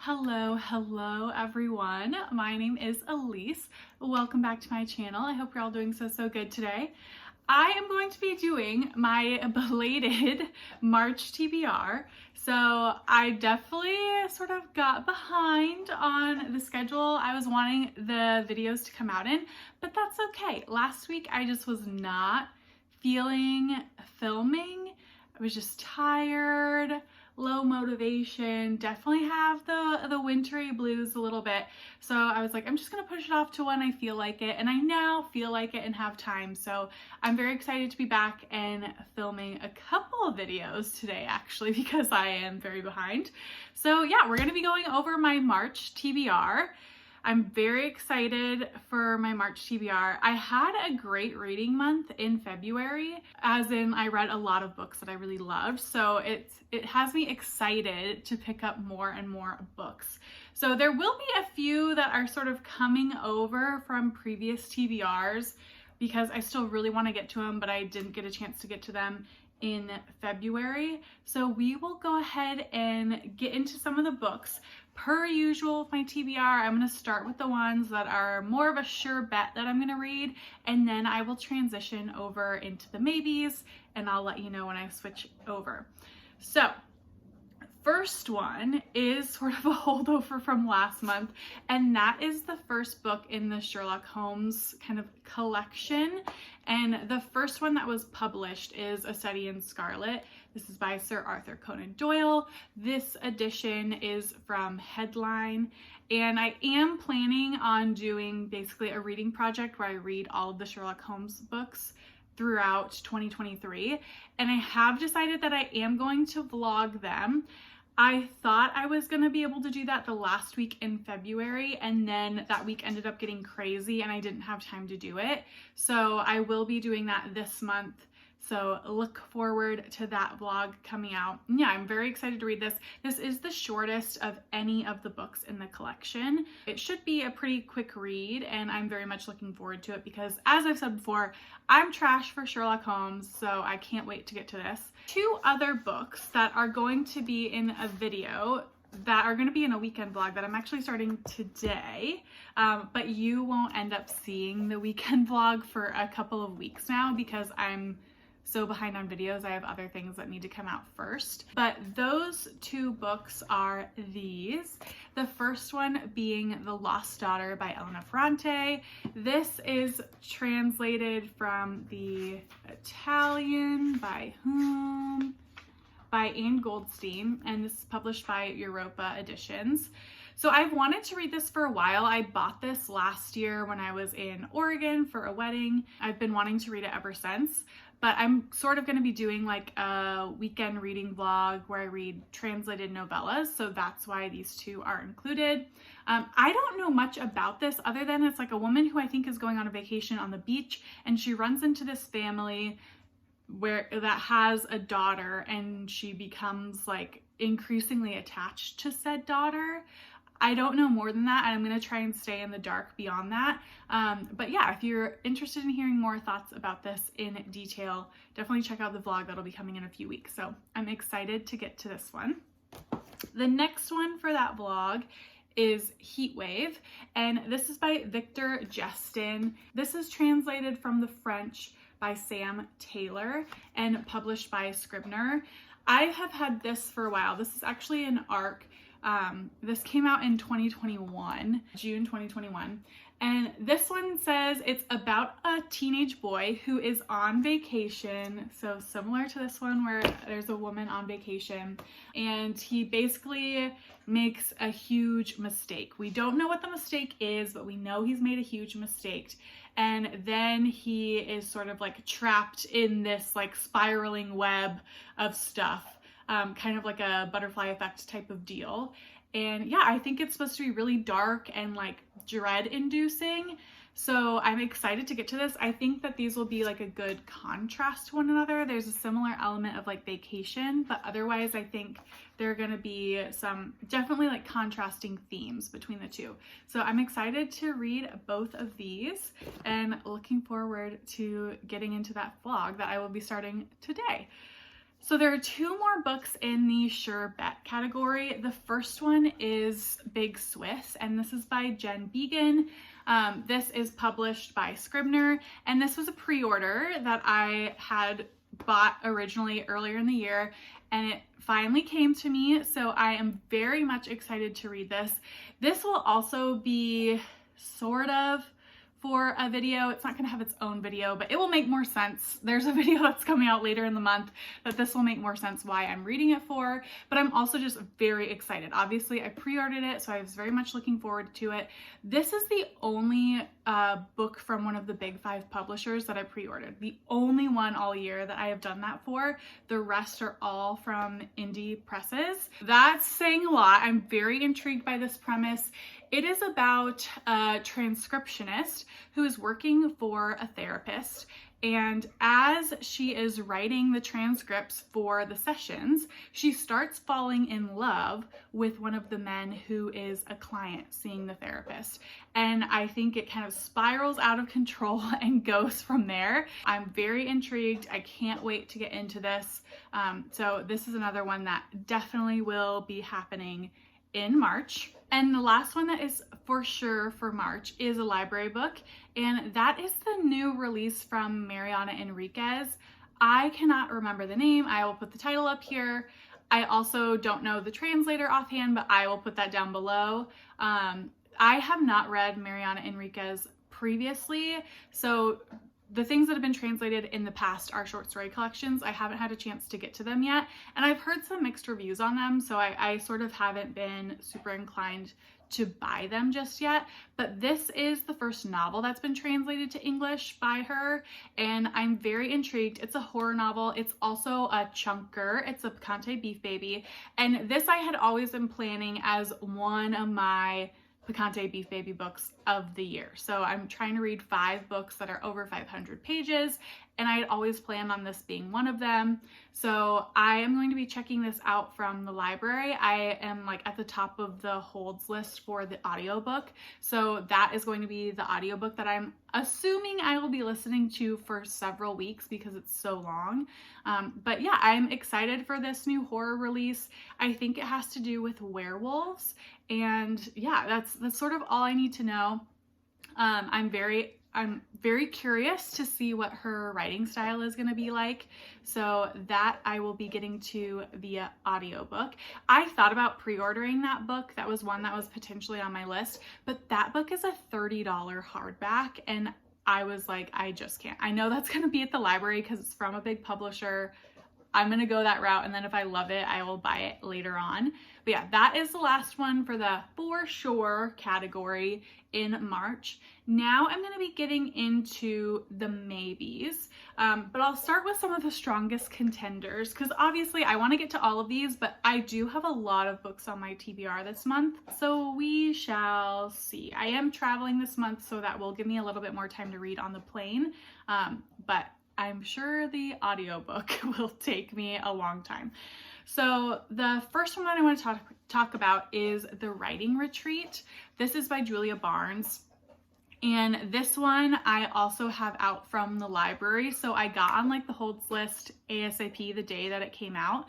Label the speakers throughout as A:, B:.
A: Hello everyone. My name is Elise. Welcome back to my channel. I hope you're all doing so good today. I am going to be doing my belated March TBR. So I definitely sort of got behind on the schedule I was wanting the videos to come out in, but that's okay. Last week I just was not feeling filming. I was just tired, low motivation, definitely have the wintry blues a little bit. So I was like, I'm just gonna push it off to when I feel like it, and I now feel like it and have time. So I'm very excited to be back and filming a couple of videos today actually, because I am very behind. So yeah, we're gonna be going over my March TBR. I'm very excited for my March TBR. I had a great reading month in February, as in I read a lot of books that I really loved. So it has me excited to pick up more and more books. So there will be a few that are sort of coming over from previous TBRs because I still really want to get to them, but I didn't get a chance to get to them in February. So we will go ahead and get into some of the books. Per usual with my TBR, I'm going to start with the ones that are more of a sure bet that I'm going to read, and then I will transition over into the maybes, and I'll let you know when I switch over. So first one is sort of a holdover from last month, and that is the first book in the Sherlock Holmes kind of collection. And the first one that was published is A Study in Scarlet. This is by Sir Arthur Conan Doyle. This edition is from Headline, and I am planning on doing basically a reading project where I read all of the Sherlock Holmes books throughout 2023, and I have decided that I am going to vlog them. I thought I was going to be able to do that the last week in February, and then that week ended up getting crazy and I didn't have time to do it. So I will be doing that this month. So look forward to that vlog coming out. Yeah, I'm very excited to read this. This is the shortest of any of the books in the collection. It should be a pretty quick read, and I'm very much looking forward to it because, as I've said before, I'm trash for Sherlock Holmes, so I can't wait to get to this. Two other books that are going to be in a video that are going to be in a weekend vlog that I'm actually starting today, but you won't end up seeing the weekend vlog for a couple of weeks now because I'm so behind on videos. I have other things that need to come out first. But those two books are these. The first one being The Lost Daughter by Elena Ferrante. This is translated from the Italian by whom? By Anne Goldstein, and this is published by Europa Editions. So I've wanted to read this for a while. I bought this last year when I was in Oregon for a wedding. I've been wanting to read it ever since, but I'm sort of going to be doing like a weekend reading vlog where I read translated novellas, so that's why these two are included. I don't know much about this other than it's like a woman who I think is going on a vacation on the beach, and she runs into this family that has a daughter, and she becomes like increasingly attached to said daughter. I don't know more than that, and I'm going to try and stay in the dark beyond that. But yeah, if you're interested in hearing more thoughts about this in detail, definitely check out the vlog that'll be coming in a few weeks. So I'm excited to get to this one. The next one for that vlog is Heatwave, and this is by Victor Jestin. This is translated from the French by Sam Taylor and published by Scribner. I have had this for a while. This is actually an ARC. This came out in 2021, June 2021. And this one says it's about a teenage boy who is on vacation. So similar to this one where there's a woman on vacation, and he basically makes a huge mistake. We don't know what the mistake is, but we know he's made a huge mistake. And then he is sort of like trapped in this like spiraling web of stuff. Kind of like a butterfly effect type of deal. And yeah, I think it's supposed to be really dark and like dread inducing. So I'm excited to get to this. I think that these will be like a good contrast to one another. There's a similar element of like vacation, but otherwise I think there are going to be some definitely like contrasting themes between the two. So I'm excited to read both of these and looking forward to getting into that vlog that I will be starting today. So there are two more books in the sure bet category. The first one is Big Swiss, and this is by Jen Beagin. This is published by Scribner, and this was a pre-order that I had bought originally earlier in the year, and it finally came to me, so I am very much excited to read this. This will also be sort of for a video. It's not going to have its own video, but it will make more sense. There's a video that's coming out later in the month that this will make more sense why I'm reading it for, but I'm also just very excited. Obviously, I pre-ordered it, so I was very much looking forward to it. This is the only book from one of the big 5 publishers that I pre-ordered. The only one all year that I have done that for. The rest are all from indie presses. That's saying a lot. I'm very intrigued by this premise. It is about a transcriptionist who is working for a therapist, and as she is writing the transcripts for the sessions, she starts falling in love with one of the men who is a client seeing the therapist. And I think it kind of spirals out of control and goes from there. I'm very intrigued. I can't wait to get into this. So this is another one that definitely will be happening in March. And the last one that is for sure for March is a library book, and that is the new release from Mariana Enriquez. I cannot remember the name. I will put the title up here. I also don't know the translator offhand, but I will put that down below. I have not read Mariana Enriquez previously, so the things that have been translated in the past are short story collections. I haven't had a chance to get to them yet, and I've heard some mixed reviews on them, so I sort of haven't been super inclined to buy them just yet. But this is the first novel that's been translated to English by her, and I'm very intrigued. It's a horror novel. It's also a chunker. It's a picante beef baby, and this I had always been planning as one of my picante beef baby books of the year. So I'm trying to read 5 books that are over 500 pages, and I had always planned on this being one of them. So I am going to be checking this out from the library. I am like at the top of the holds list for the audiobook. So that is going to be the audiobook that I'm assuming I will be listening to for several weeks because it's so long. But yeah, I'm excited for this new horror release. I think it has to do with werewolves. And yeah, that's sort of all I need to know. I'm very curious to see what her writing style is going to be like. So that I will be getting to via audiobook. I thought about pre-ordering that book. That was one that was potentially on my list, but that book is a $30 hardback, and I was like, I just can't. I know that's going to be at the library because it's from a big publisher. I'm going to go that route, and then if I love it, I will buy it later on. But yeah, that is the last one for the for sure category in March. Now I'm going to be getting into the maybes, but I'll start with some of the strongest contenders because obviously I want to get to all of these, but I do have a lot of books on my TBR this month, so we shall see. I am traveling this month, so that will give me a little bit more time to read on the plane, but I'm sure the audiobook will take me a long time. So the first one that I want to talk about is The Writing Retreat. This is by Julia Barnes. And this one I also have out from the library. So I got on like the holds list ASAP the day that it came out.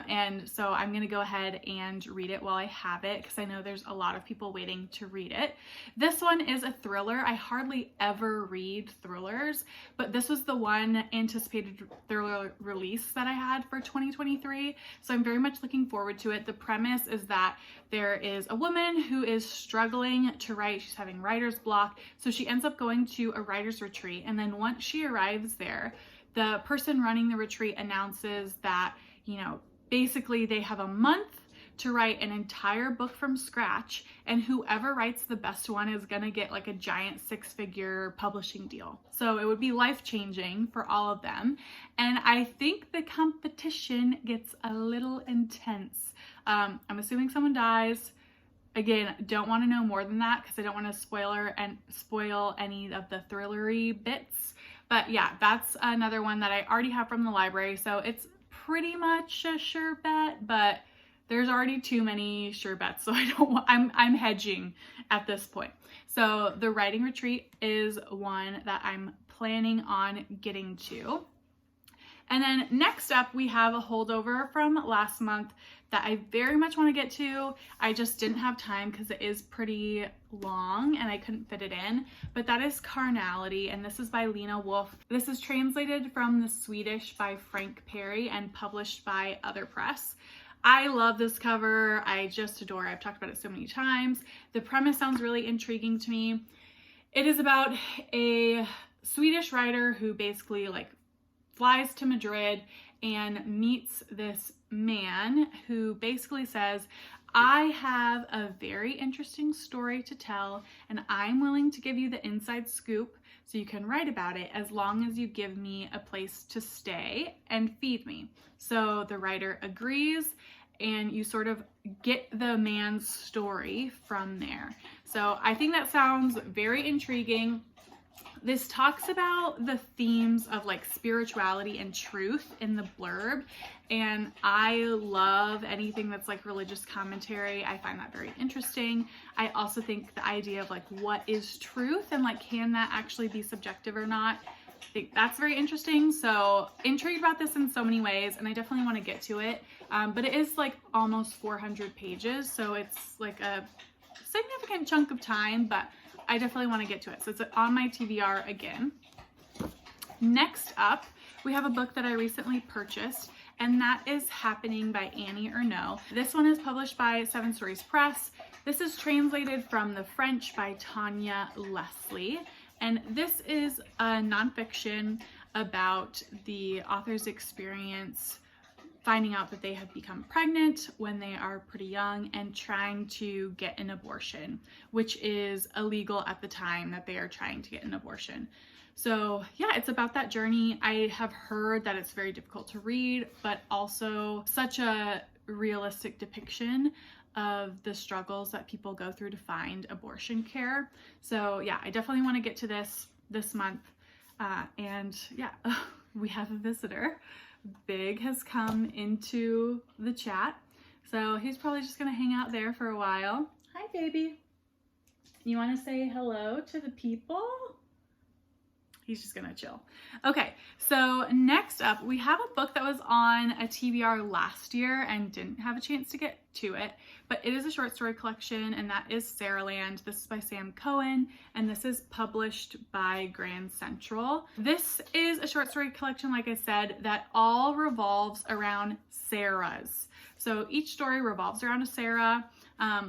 A: And so I'm going to go ahead and read it while I have it because I know there's a lot of people waiting to read it. This one is a thriller. I hardly ever read thrillers, but this was the one anticipated thriller release that I had for 2023. So I'm very much looking forward to it. The premise is that there is a woman who is struggling to write. She's having writer's block. So she ends up going to a writer's retreat. And then once she arrives there, the person running the retreat announces that, you know, basically they have a month to write an entire book from scratch, and whoever writes the best one is gonna get like a giant 6-figure publishing deal. So it would be life-changing for all of them. And I think the competition gets a little intense. I'm assuming someone dies. Again, don't want to know more than that because I don't want to spoil any of the thrillery bits. But yeah, that's another one that I already have from the library. So it's pretty much a sure bet, but there's already too many sure bets, so I'm hedging at this point. So The Writing Retreat is one that I'm planning on getting to. And then next up, we have a holdover from last month that I very much want to get to. I just didn't have time because it is pretty long and I couldn't fit it in. But that is Carnality, and this is by Lina Wolff. This is translated from the Swedish by Frank Perry and published by Other Press. I love this cover. I just adore it. I've talked about it so many times. The premise sounds really intriguing to me. It is about a Swedish writer who basically like flies to Madrid and meets this man who basically says, I have a very interesting story to tell and I'm willing to give you the inside scoop so you can write about it as long as you give me a place to stay and feed me. So the writer agrees and you sort of get the man's story from there. So I think that sounds very intriguing. This talks about the themes of like spirituality and truth in the blurb, and I love anything that's like religious commentary. I find that very interesting. I also think the idea of like what is truth and like can that actually be subjective or not, I think that's very interesting. So intrigued about this in so many ways, and I definitely want to get to it. But it is like almost 400 pages, so it's like a significant chunk of time, but I definitely want to get to it. So it's on my TBR again. Next up, we have a book that I recently purchased, and that is Happening by Annie Ernaux. This one is published by Seven Stories Press. This is translated from the French by Tanya Leslie, and this is a nonfiction about the author's experience finding out that they have become pregnant when they are pretty young and trying to get an abortion, which is illegal at the time that they are trying to get an abortion. So yeah, it's about that journey. I have heard that it's very difficult to read, but also such a realistic depiction of the struggles that people go through to find abortion care. So yeah, I definitely want to get to this month. And yeah, we have a visitor. Big has come into the chat, so he's probably just gonna hang out there for a while. Hi, baby. You want to say hello to the people? He's just gonna chill. Okay, so next up, we have a book that was on a TBR last year and didn't have a chance to get to it, but it is a short story collection, and that is Sarahland. This is by Sam Cohen, and this is published by Grand Central. This is a short story collection, like I said, that all revolves around Sarahs. So each story revolves around a Sarah.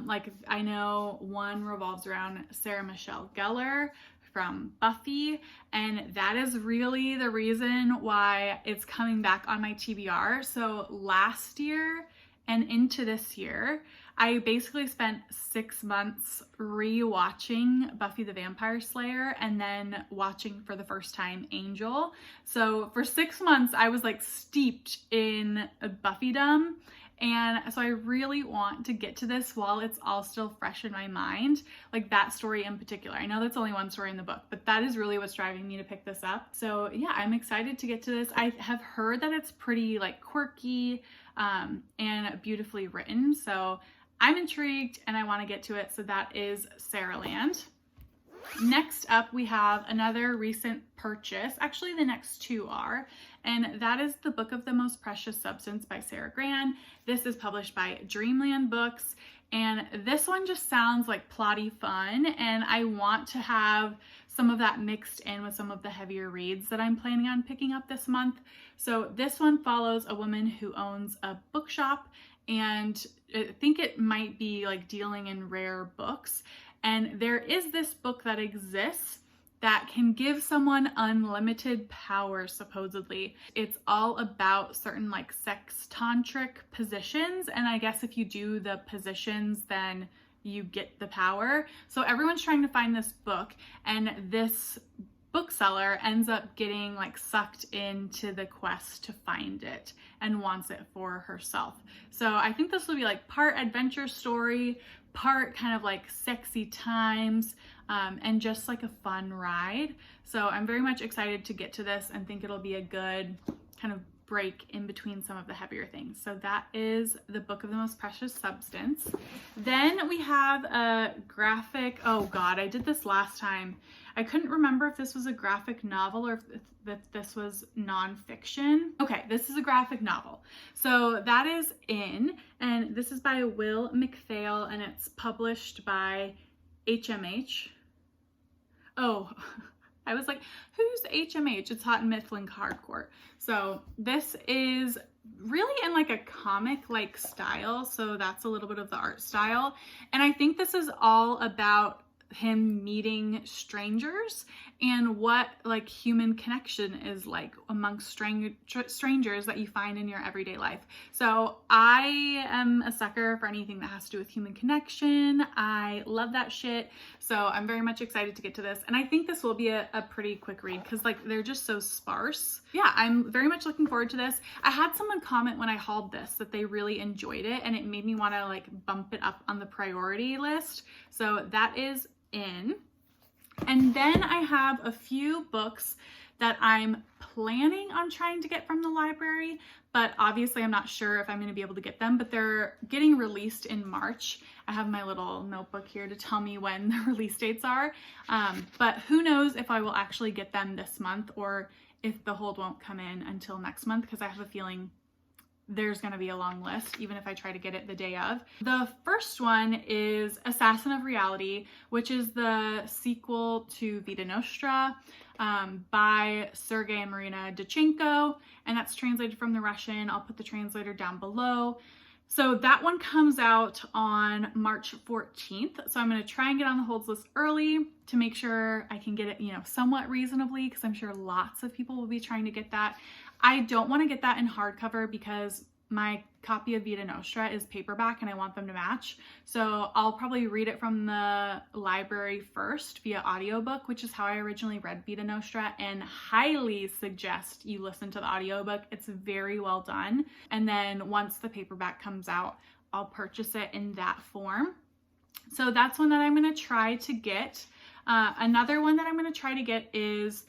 A: Like I know one revolves around Sarah Michelle Gellar from Buffy, and that is really the reason why it's coming back on my TBR. So last year and into this year, I basically spent 6 months re-watching Buffy the Vampire Slayer and then watching for the first time Angel. So for 6 months, I was like steeped in Buffydom. And so I really want to get to this while it's all still fresh in my mind, like that story in particular. I know that's only one story in the book, but that is really what's driving me to pick this up. So yeah, I'm excited to get to this. I have heard that it's pretty like quirky and beautifully written. So I'm intrigued and I want to get to it. So that is Sarahland. Next up, we have another recent purchase. Actually, the next two are, and that is The Book of the Most Precious Substance by Sarah Gran. This is published by Dreamland Books, and this one just sounds like plotty fun, and I want to have some of that mixed in with some of the heavier reads that I'm planning on picking up this month. So this one follows a woman who owns a bookshop, and I think it might be like dealing in rare books. And there is this book that exists that can give someone unlimited power, supposedly. It's all about certain like sex tantric positions. And I guess if you do the positions, then you get the power. So everyone's trying to find this book, and this bookseller ends up getting like sucked into the quest to find it and wants it for herself. So I think this will be like part adventure story, part kind of like sexy times, and just like a fun ride. So I'm very much excited to get to this and think it'll be a good kind of break in between some of the heavier things. So that is The Book of the Most Precious Substance. Then we have a graphic, oh God, I did this last time. I couldn't remember if this was a graphic novel or if this was nonfiction. Okay, this is a graphic novel. So that is in, and this is by Will Mcphail, and it's published by HMH. Oh, I was like, who's HMH? It's Hot and Mifflin Hardcore. So this is really in like a comic-like style. So that's a little bit of the art style. And I think this is all about him meeting strangers and what like human connection is like amongst strangers that you find in your everyday life. So I am a sucker for anything that has to do with human connection. I love that shit. So I'm very much excited to get to this. And I think this will be a pretty quick read because like they're just so sparse. Yeah, I'm very much looking forward to this. I had someone comment when I hauled this that they really enjoyed it and it made me want to like bump it up on the priority list. So that is in. And then I have a few books that I'm planning on trying to get from the library, but obviously I'm not sure if I'm going to be able to get them, but they're getting released in March. I have my little notebook here to tell me when the release dates are, but who knows if I will actually get them this month or if the hold won't come in until next month, because I have a feeling there's going to be a long list, even if I try to get it the day of. The first one is Assassin of Reality, which is the sequel to Vita Nostra by Sergey and Marina Dyachenko, and that's translated from the Russian. I'll put the translator down below. So that one comes out on March 14th. So I'm going to try and get on the holds list early to make sure I can get it, you know, somewhat reasonably, because I'm sure lots of people will be trying to get that. I don't want to get that in hardcover because my copy of Vita Nostra is paperback and I want them to match. So I'll probably read it from the library first via audiobook, which is how I originally read Vita Nostra, and highly suggest you listen to the audiobook. It's very well done. And then once the paperback comes out, I'll purchase it in that form. So that's one that I'm going to try to get. Another one that I'm going to try to get is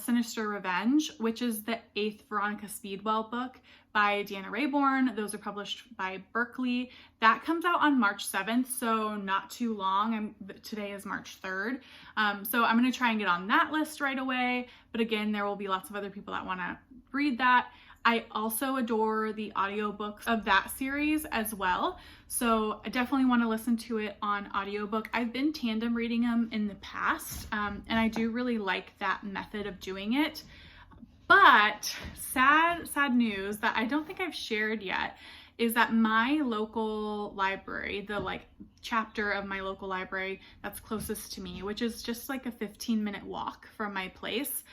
A: Sinister Revenge, which is the 8th Veronica Speedwell book by Deanna Raybourn. Those are published by Berkeley. That comes out on March 7th, so not too long. Today is March 3rd. So I'm going to try and get on that list right away. But again, there will be lots of other people that want to read that. I also adore the audiobooks of that series as well. So I definitely want to listen to it on audiobook. I've been tandem reading them in the past, and I do really like that method of doing it. But sad news that I don't think I've shared yet is that my local library, the like chapter of my local library that's closest to me, which is just like a 15-minute walk from my place,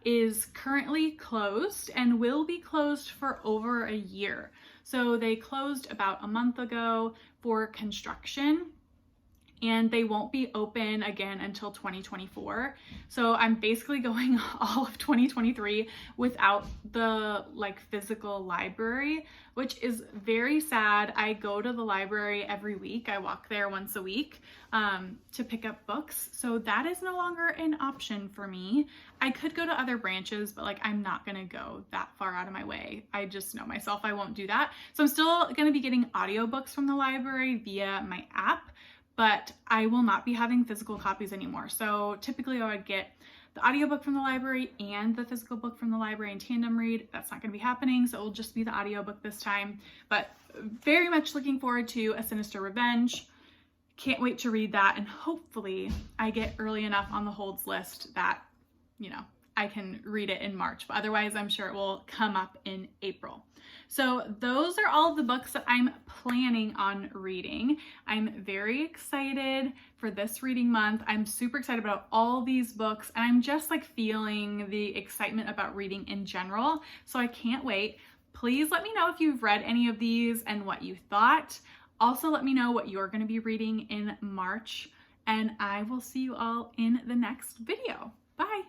A: is currently closed and will be closed for over a year. So they closed about a month ago for construction, and they won't be open again until 2024. So I'm basically going all of 2023 without the like physical library, which is very sad. I go to the library every week. I walk there once a week to pick up books. So that is no longer an option for me. I could go to other branches, but like I'm not gonna go that far out of my way. I just know myself, I won't do that. So I'm still gonna be getting audiobooks from the library via my app, but I will not be having physical copies anymore. So typically I would get the audiobook from the library and the physical book from the library in tandem read. That's not going to be happening, so it'll just be the audiobook this time. But very much looking forward to A Sinister Revenge. Can't wait to read that, and hopefully I get early enough on the holds list that, you know, I can read it in March, but otherwise I'm sure it will come up in April. So those are all of the books that I'm planning on reading. I'm very excited for this reading month. I'm super excited about all these books, and I'm just like feeling the excitement about reading in general. So I can't wait. Please let me know if you've read any of these and what you thought. Also, let me know what you're going to be reading in March, and I will see you all in the next video. Bye.